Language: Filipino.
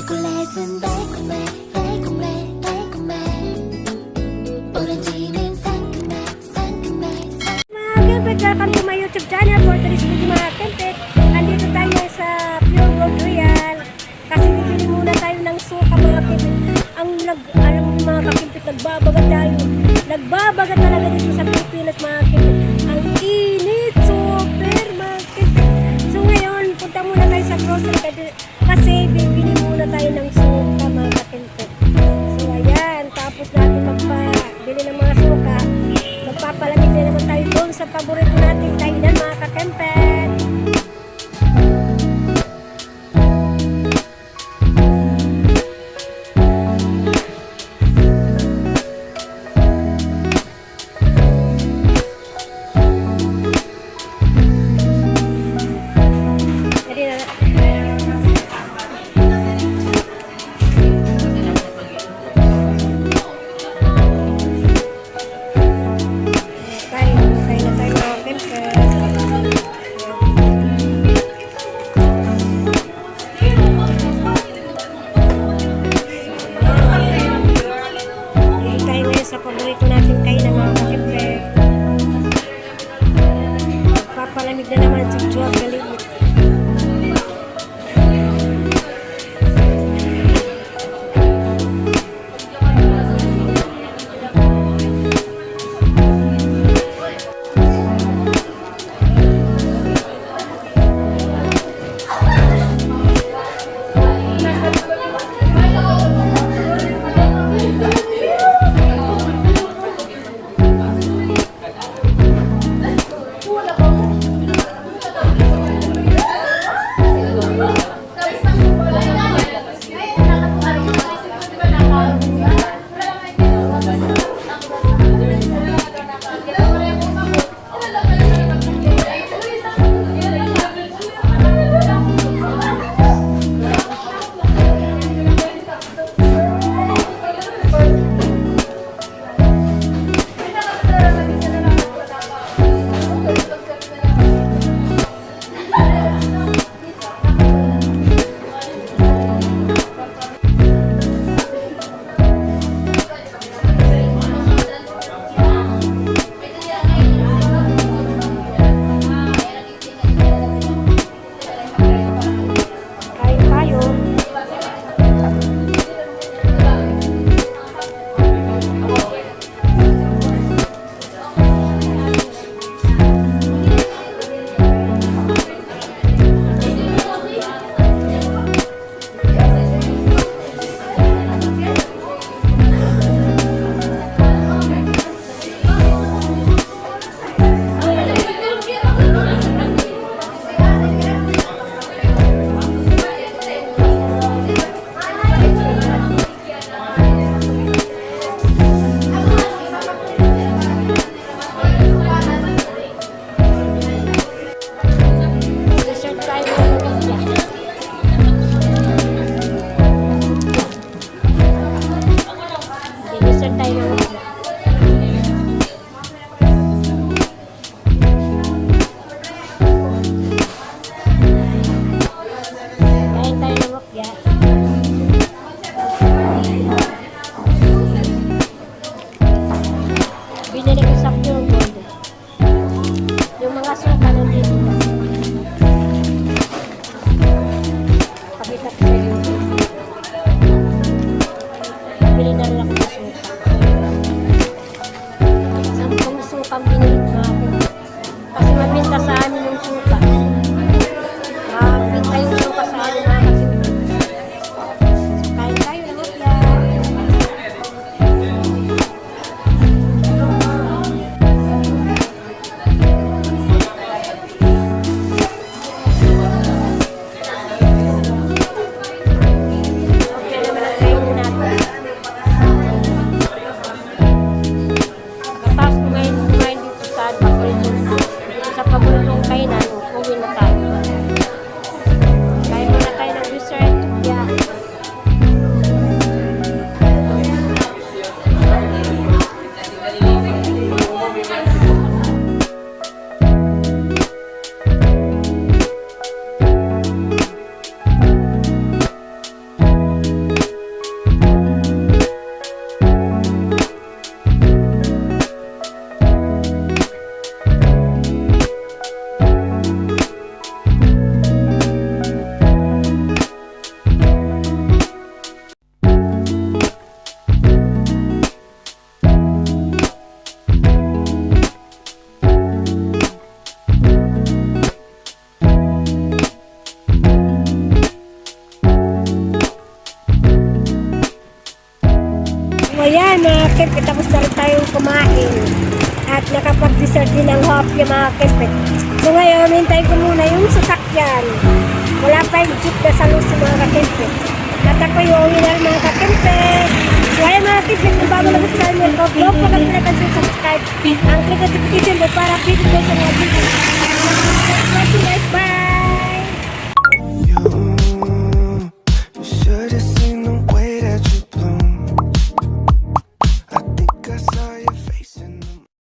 초콜릿은 달콤해 달콤해 달콤해 오렌지는 상큼해 상큼해 Mga kempet, welcome to my YouTube channel for today's video mga kempet. Andito tayo sa Pure Gold Royal kasi bibili muna tayo ng suka mga kempet. Alam mo mga kempet, nagbabagat talaga dito sa Pilipinas mga kempet. Ang init, super mga kempet. So ngayon, punta muna tayo sa grocery kasi bibili muna tayo ng suka mga kempet. So ayan, tapos natin magpabili ng mga suka. Magpapalamig na naman tayo doon sa paborito nating kainan mga kakempet. Sa paborito natin kainan mga kakempet. Papalamig na naman si Juwag Galit. makapag-dessert din ng hopya mga kempet. So ngayon, hintayin ko muna yung sasakyan. Wala pa yung jeep na sa luso mga kakempet. At ako yung winner mga kakempet. So ayan mga kempet, kung bago lang sa channel ko, huwag pa kang subscribe. Ang click notification mo para update ko sa mga video.